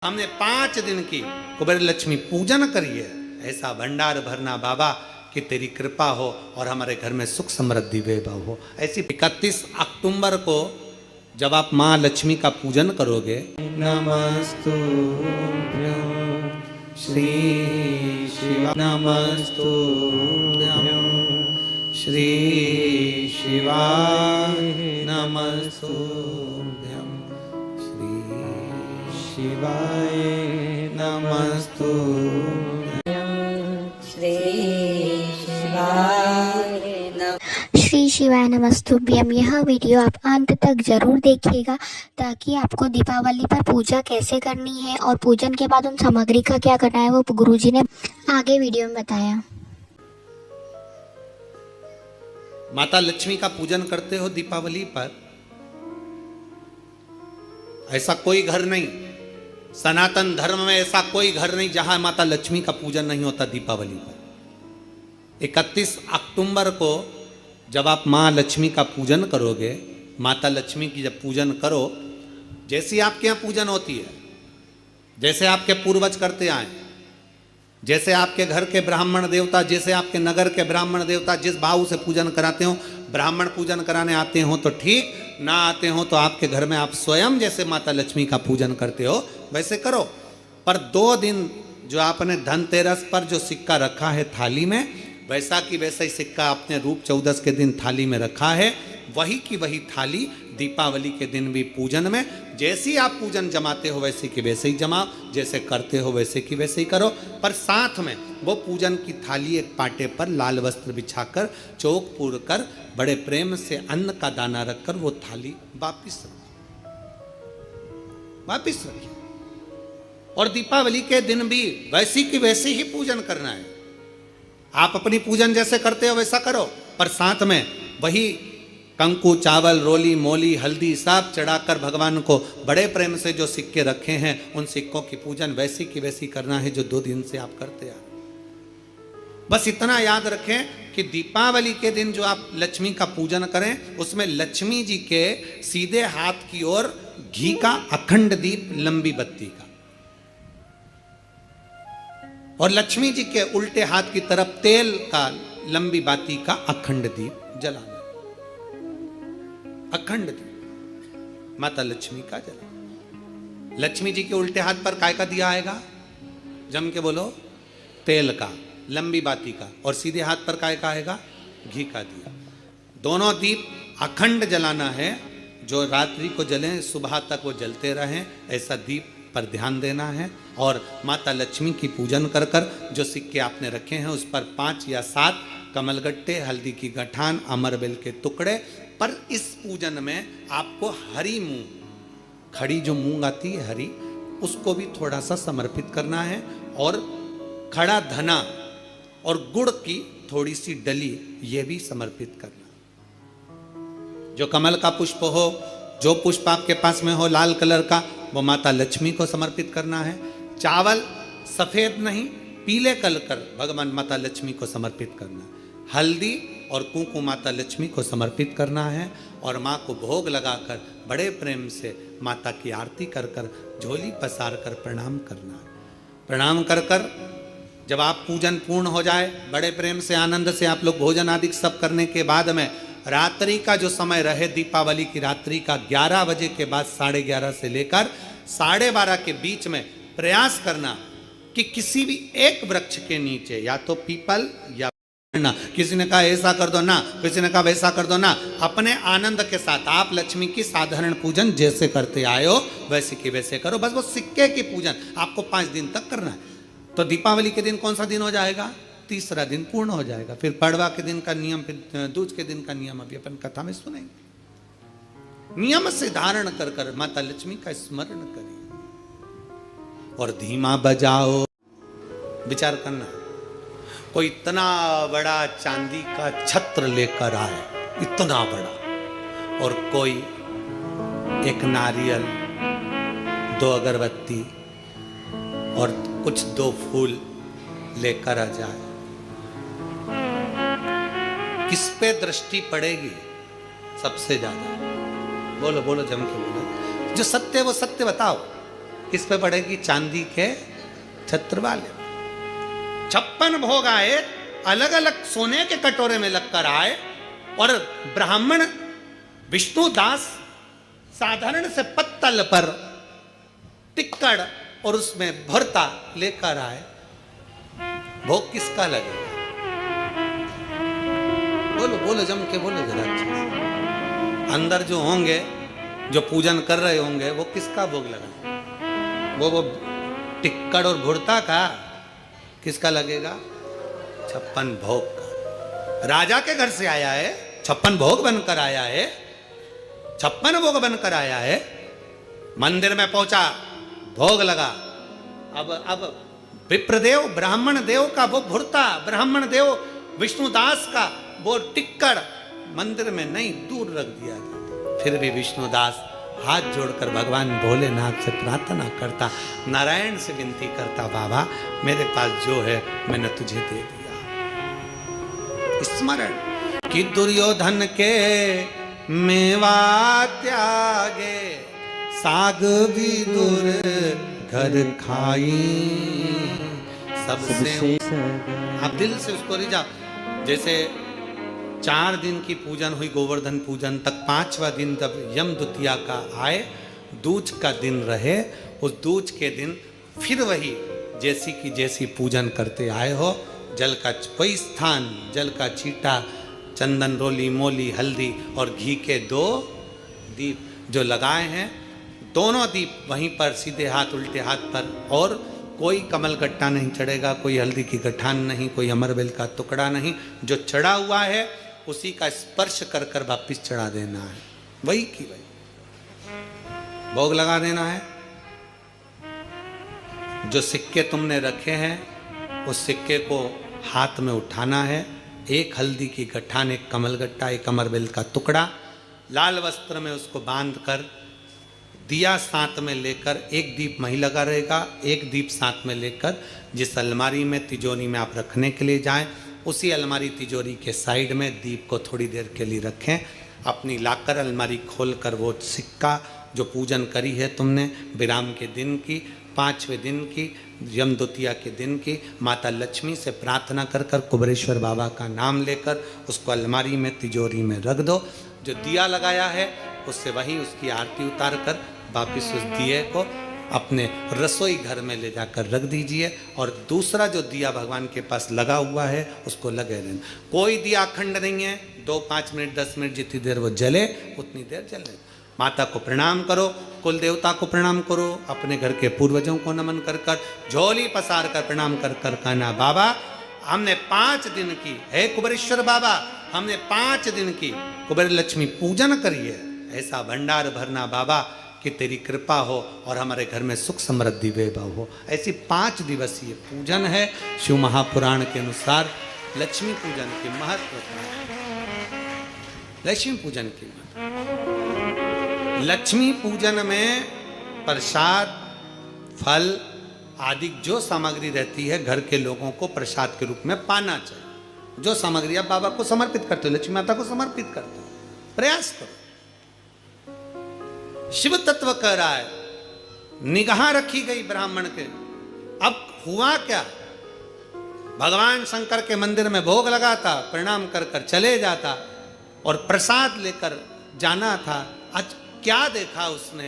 हमने 5 दिन की कुबेर लक्ष्मी पूजन करी है। ऐसा भंडार भरना बाबा कि तेरी कृपा हो और हमारे घर में सुख समृद्धि वैभव हो। ऐसी 31 अक्टूबर को जब आप माँ लक्ष्मी का पूजन करोगे, नमस्तुभ्यं श्री शिवा, नमस्तुभ्यं श्री शिवाय, नमस्तुभ्यं श्री शिवाय, नमस्तुभ्यं श्री शिवाय नमः। श्री शिवाय नमस्तुभ्यम। यह वीडियो आप अंत तक जरूर देखिएगा ताकि आपको दीपावली पर पूजा कैसे करनी है और पूजन के बाद उन सामग्री का क्या करना है वो गुरुजी ने आगे वीडियो में बताया। माता लक्ष्मी का पूजन करते हो दीपावली पर, ऐसा कोई घर नहीं, सनातन धर्म में ऐसा कोई घर नहीं जहां माता लक्ष्मी का पूजन नहीं होता दीपावली पर। 31 अक्टूबर को जब आप माँ लक्ष्मी का पूजन करोगे, माता लक्ष्मी की जब पूजन करो, जैसी आपके यहाँ पूजन होती है, जैसे आपके पूर्वज करते आए, जैसे आपके घर के ब्राह्मण देवता, जैसे आपके नगर के ब्राह्मण देवता जिस भाव से पूजन कराते हो, ब्राह्मण पूजन कराने आते हो तो ठीक, ना आते हो तो आपके घर में आप स्वयं जैसे माता लक्ष्मी का पूजन करते हो वैसे करो। पर 2 दिन जो आपने धनतेरस पर जो सिक्का रखा है थाली में, वैसा की वैसा ही सिक्का आपने रूप 14 के दिन थाली में रखा है, वही की वही थाली दीपावली के दिन भी पूजन में जैसी आप पूजन जमाते हो वैसे की वैसे ही जमाओ, जैसे करते हो वैसे की वैसे ही करो। पर साथ में वो पूजन की थाली एक पाटे पर लाल वस्त्र बिछाकर चौक पूर कर बड़े प्रेम से अन्न का दाना रखकर वो थाली वापिस रखिए। और दीपावली के दिन भी वैसी की वैसे ही पूजन करना है। आप अपनी पूजन जैसे करते हो वैसा करो, पर साथ में वही कंकु, चावल, रोली, मोली, हल्दी सब चढ़ाकर भगवान को बड़े प्रेम से जो सिक्के रखे हैं उन सिक्कों की पूजन वैसी की वैसी करना है जो 2 दिन से आप करते आ। बस इतना याद रखें कि दीपावली के दिन जो आप लक्ष्मी का पूजन करें उसमें लक्ष्मी जी के सीधे हाथ की ओर घी का अखंड दीप, लंबी बत्ती का, और लक्ष्मी जी के उल्टे हाथ की तरफ तेल का लंबी बाती का अखंड दीप जलाना। अखंड दीप माता लक्ष्मी का जलाना। लक्ष्मी जी के उल्टे हाथ पर काय का दिया आएगा? जम के बोलो, तेल का, लंबी बाती का, और सीधे हाथ पर काय का आएगा? घी का दिया। दोनों दीप अखंड जलाना है, जो रात्रि को जलें सुबह तक वो जलते रहें, ऐसा दीप पर ध्यान देना है। और माता लक्ष्मी की पूजन कर कर जो सिक्के आपने रखे हैं उस पर 5 या 7 कमलगट्टे, हल्दी की गठान, अमरबेल के टुकड़े। पर इस पूजन में आपको हरी मूंग, खड़ी जो मूंग आती है हरी, उसको भी थोड़ा सा समर्पित करना है, और खड़ा धना और गुड़ की थोड़ी सी डली ये भी समर्पित करना। जो कमल का पुष्प हो, जो पुष्प आपके पास में हो लाल कलर का, वो माता लक्ष्मी को समर्पित करना है। चावल सफेद नहीं, पीले कलर कर भगवान माता लक्ष्मी को समर्पित करना है। हल्दी और कुंकु माता लक्ष्मी को समर्पित करना है, और माँ को भोग लगाकर बड़े प्रेम से माता की आरती कर कर झोली पसार कर प्रणाम करना है। प्रणाम कर कर जब आप पूजन पूर्ण हो जाए, बड़े प्रेम से आनंद से आप लोग भोजन आदि सब करने के बाद में रात्रि का जो समय रहे, दीपावली की रात्रि का 11 बजे के बाद 11:30 से लेकर 12:30 के बीच में प्रयास करना कि किसी भी एक वृक्ष के नीचे, या तो पीपल या ना, किसी ने कहा ऐसा कर दो ना, किसी ने कहा वैसा कर दो ना, अपने आनंद के साथ आप लक्ष्मी की साधारण पूजन जैसे करते आए हो वैसे की वैसे करो। बस वो सिक्के की पूजन आपको 5 दिन तक करना है। तो दीपावली के दिन कौन सा दिन हो जाएगा? 3रा दिन पूर्ण हो जाएगा। फिर पड़वा के दिन का नियम, फिर दूज के दिन का नियम अभी अपन कथा में सुनेंगे। नियम से धारण कर कर माता लक्ष्मी का स्मरण करिए और धीमा बजाओ। विचार करना, कोई इतना बड़ा चांदी का छत्र लेकर आए, इतना बड़ा, और कोई एक नारियल, 2 अगरबत्ती और कुछ 2 फूल लेकर आ जाए, किस पे दृष्टि पड़ेगी सबसे ज्यादा? बोलो बोलो, जम के बोलो। जो सत्य वो सत्य बताओ। किस पे पड़ेगी? चांदी के छत्र वाले। 56 भोग आए, अलग अलग सोने के कटोरे में लगकर आए, और ब्राह्मण विष्णुदास साधारण से पत्तल पर टिक्कड़ और उसमें भरता लेकर आए। भोग किसका लगेगा? बोलो बोलो, जम के बोलो जरा। अंदर जो होंगे, जो पूजन कर रहे होंगे, वो किसका भोग लगा? वो टिक्कड़ और भुरता का किसका लगेगा? 56 भोग का। राजा के घर से आया है, 56 भोग बनकर आया है, 56 भोग बनकर आया है। मंदिर में पहुंचा, भोग लगा। अब विप्रदेव ब्राह्मण देव का वो भुरता, ब्राह्मण देव विष्णुदास का वो टिक्कड़ मंदिर में नहीं, दूर रख दिया जाता। फिर भी विष्णुदास हाथ जोड़कर भगवान भोलेनाथ से प्रार्थना करता, नारायण से विनती करता, बाबा मेरे पास जो है मैंने तुझे दे दिया। स्मरण कि दुर्योधन के मेवा त्यागे, साग भी दूर घर खाई। सबसे आप दिल से उसको रिझा। जैसे 4 दिन की पूजन हुई, गोवर्धन पूजन तक, 5वां दिन जब यम द्वितीया का आए, दूज का दिन रहे, उस दूज के दिन फिर वही जैसी की जैसी पूजन करते आए हो। जल का वही स्थान, जल का छींटा, चंदन रोली मोली हल्दी और घी के 2 दीप जो लगाए हैं, दोनों दीप वहीं पर सीधे हाथ उल्टे हाथ पर, और कोई कमल गट्टा नहीं चढ़ेगा, कोई हल्दी की गठान नहीं, कोई अमरबेल का टुकड़ा नहीं। जो चढ़ा हुआ है उसी का स्पर्श कर कर वापिस चढ़ा देना है, वही की वही भोग लगा देना है। जो सिक्के तुमने रखे हैं उस सिक्के को हाथ में उठाना है। एक हल्दी की गठान, एक कमल गट्टा, एक अमरबेल का टुकड़ा, लाल वस्त्र में उसको बांध कर, दिया साथ में लेकर, एक दीप वहीं लगा रहेगा, एक दीप साथ में लेकर जिस अलमारी में तिजोरी में आप रखने के लिए जाएं, उसी अलमारी तिजोरी के साइड में दीप को थोड़ी देर के लिए रखें। अपनी लाकर अलमारी खोलकर वो सिक्का जो पूजन करी है तुमने विराम के दिन की, 5वें दिन की, यम द्वितीया के दिन की, माता लक्ष्मी से प्रार्थना कर कर कुबेरेश्वर बाबा का नाम लेकर उसको अलमारी में तिजोरी में रख दो। जो दिया लगाया है उससे वहीं उसकी आरती उतार कर वापिस उस दिए को अपने रसोई घर में ले जाकर रख दीजिए, और दूसरा जो दिया भगवान के पास लगा हुआ है उसको लगे रहना। कोई दिया अखंड नहीं है, 2, 5 मिनट 10 मिनट जितनी देर वो जले उतनी देर जले। माता को प्रणाम करो, कुल देवता को प्रणाम करो, अपने घर के पूर्वजों को नमन कर कर, झोली पसार कर प्रणाम कर कर कहना, बाबा हमने 5 दिन की, हे कुबेरेश्वर बाबा हमने 5 दिन की कुबेर लक्ष्मी पूजन करी है, ऐसा भंडार भरना बाबा कि तेरी कृपा हो और हमारे घर में सुख समृद्धि वैभव हो। ऐसी 5 दिवसीय पूजन है। शिव महापुराण के अनुसार लक्ष्मी पूजन की महत्वता है। लक्ष्मी पूजन की लक्ष्मी पूजन में प्रसाद, फल आदि जो सामग्री रहती है घर के लोगों को प्रसाद के रूप में पाना चाहिए। जो सामग्री आप बाबा को समर्पित करते हो, लक्ष्मी माता को समर्पित करते हो, प्रयास करो। शिव तत्व कह रहा है, निगाह रखी गई ब्राह्मण के। अब हुआ क्या? भगवान शंकर के मंदिर में भोग लगाता, प्रणाम कर कर चले जाता और प्रसाद लेकर जाना था। आज क्या देखा उसने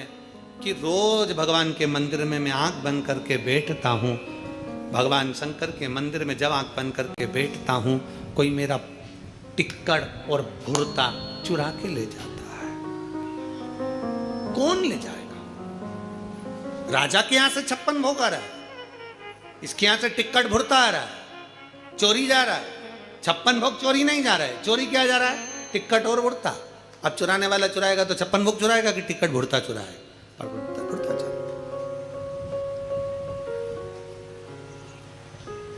कि रोज भगवान के मंदिर में मैं आंख बंद करके बैठता हूं, भगवान शंकर के मंदिर में जब आंख बंद करके बैठता हूं, कोई मेरा टिक्कड़ और भुरता चुरा के ले जाता है। कौन ले जाएगा? राजा के यहां से 56 भोग आ रहा है, इसके यहां से टिक्कड़ भुरता आ रहा है, चोरी जा रहा है। 56 भोग चोरी नहीं जा रहा है, चोरी क्या जा रहा है? टिक्कड़ और भुरता। अब चुराने वाला चुराएगा तो 56 भोग चुराएगा कि टिक्कड़ भुरता चुराएगा? और भुरता चुराएगा।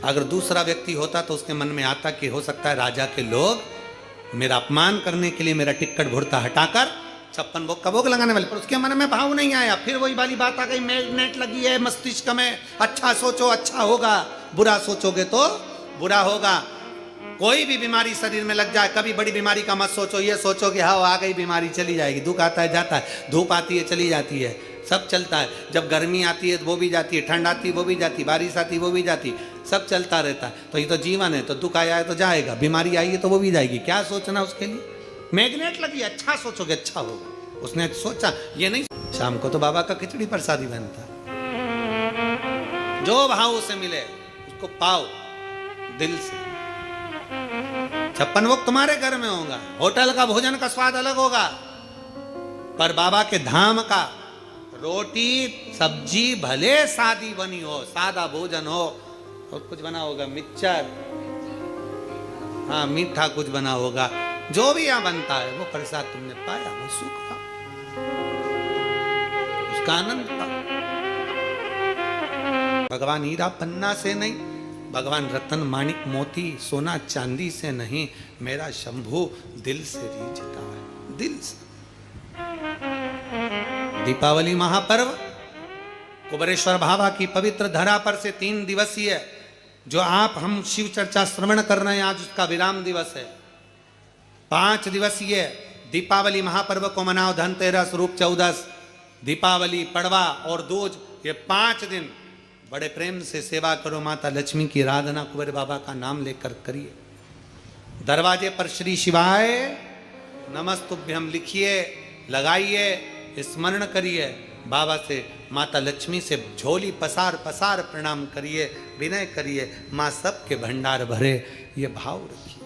अगर दूसरा व्यक्ति होता तो उसके मन में आता कि हो सकता है राजा के लोग मेरा अपमान करने के लिए मेरा टिक्कड़ भुरता हटाकर 56 भोग का भोग लगाने वाले, पर उसके मन में भाव नहीं आया। फिर वही वाली बात आ गई, मैग्नेट लगी है मस्तिष्क में, अच्छा सोचो अच्छा होगा, बुरा सोचोगे तो बुरा होगा। कोई भी बीमारी शरीर में लग जाए, कभी बड़ी बीमारी का मत सोचो, ये सोचो कि हाँ आ गई बीमारी, चली जाएगी। दुख आता है जाता है, धूप आती है चली जाती है, सब चलता है। जब गर्मी आती है तो वो भी जाती है, ठंड आती है वो भी जाती, बारिश आती है वो भी जाती, सब चलता रहता है। तो ये तो जीवन है, तो दुख आया है तो जाएगा, बीमारी आई है तो वो भी जाएगी। क्या सोचना उसके लिए? मैग्नेट लगी, अच्छा सोचोगे अच्छा होगा। उसने सोचा ये नहीं। शाम को तो बाबा का खिचड़ी प्रसादी बनता है। जो भाव उसे मिले उसको पाओ दिल से। 56 भोग तुम्हारे घर में होगा, होटल का भोजन का स्वाद अलग होगा, पर बाबा के धाम का रोटी सब्जी भले सादी बनी हो, सादा भोजन हो, और कुछ बना होगा मिक्सचर, हाँ मीठा कुछ बना होगा, जो भी यहाँ बनता है वो प्रसाद तुमने पाया, वो सुख था, उसका आनंद था। भगवान हीरा पन्ना से नहीं, भगवान रतन माणिक मोती सोना चांदी से नहीं, मेरा शंभू दिल से रीझता है, दिल से। दीपावली महापर्व कुबेरेश्वर बाबा की पवित्र धरा पर से 3 दिवसीय जो आप हम शिव चर्चा श्रवण कर रहे हैं, आज उसका विराम दिवस है। 5 दिवसीय दीपावली महापर्व को मनाओ, धनतेरस, रूप चौदस, दीपावली, पड़वा और दूज, ये 5 दिन बड़े प्रेम से सेवा करो। माता लक्ष्मी की आराधना कुबेर बाबा का नाम लेकर करिए। दरवाजे पर श्री शिवाय नमस्तुभ्यम लिखिए, लगाइए, स्मरण करिए, बाबा से माता लक्ष्मी से झोली पसार पसार प्रणाम करिए, विनय करिए, माँ सबके भंडार भरे, ये भाव रखिए,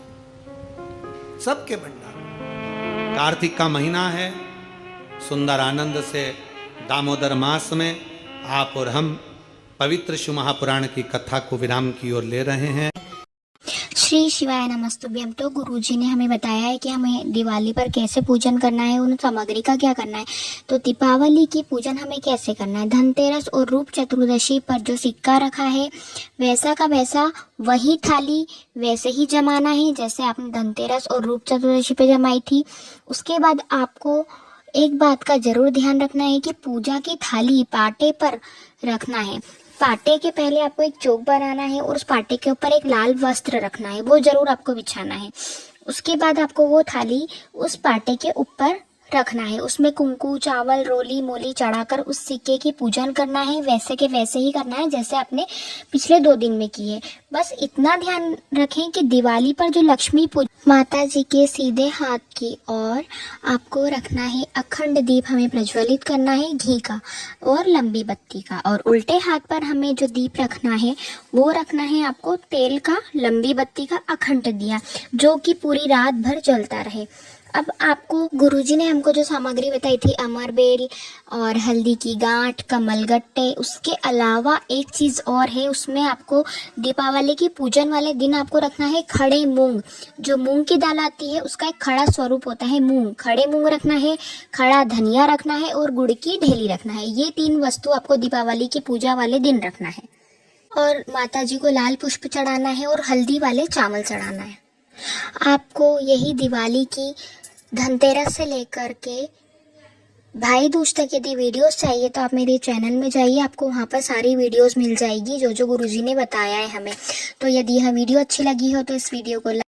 सबके भंडार। कार्तिक का महीना है, सुंदर आनंद से दामोदर मास में आप और हम पवित्र शिव महापुराण की कथा को विराम की ओर ले रहे हैं। श्री शिवाय नमस्तुभ्यम। तो गुरुजी ने हमें बताया है कि हमें दिवाली पर कैसे पूजन करना है, उन सामग्री का क्या करना है। तो दीपावली की पूजन हमें कैसे करना है, धनतेरस और रूप चतुर्दशी पर जो सिक्का रखा है वैसा का वैसा वही थाली वैसे ही जमाना है जैसे आपने धनतेरस और रूप चतुर्दशी पे जमाई थी। उसके बाद आपको एक बात का जरूर ध्यान रखना है कि पूजा की थाली पाटे पर रखना है। पाटे के पहले आपको एक चौक बनाना है और उस पाटे के ऊपर एक लाल वस्त्र रखना है, वो जरूर आपको बिछाना है। उसके बाद आपको वो थाली उस पाटे के ऊपर रखना है, उसमें कुंकू, चावल, रोली मोली चढ़ाकर उस सिक्के की पूजन करना है। वैसे के वैसे ही करना है जैसे आपने पिछले 2 दिन में किए। बस इतना ध्यान रखें कि दिवाली पर जो लक्ष्मी पूजा माता जी के सीधे हाथ की और आपको रखना है अखंड दीप, हमें प्रज्वलित करना है घी का और लंबी बत्ती का, और उल्टे हाथ पर हमें जो दीप रखना है वो रखना है आपको तेल का, लंबी बत्ती का अखंड दिया, जो कि पूरी रात भर जलता रहे। अब आपको गुरुजी ने हमको जो सामग्री बताई थी, अमरबेल और हल्दी की गांठ, कमलगट्टे, उसके अलावा एक चीज़ और है, उसमें आपको दीपावली की पूजन वाले दिन आपको रखना है खड़े मूंग। जो मूंग की दाल आती है उसका एक खड़ा स्वरूप होता है मूंग, खड़े मूंग रखना है, खड़ा धनिया रखना है और गुड़ की ढेली रखना है। ये 3 वस्तु आपको दीपावली की पूजा वाले दिन रखना है। और माता जी को लाल पुष्प चढ़ाना है और हल्दी वाले चावल चढ़ाना है। आपको यही दिवाली की धनतेरस से लेकर के भाई दूज तक यदि वीडियोस चाहिए तो आप मेरे चैनल में जाइए, आपको वहाँ पर सारी वीडियोस मिल जाएगी जो जो गुरुजी ने बताया है हमें। तो यदि यह वीडियो अच्छी लगी हो तो इस वीडियो को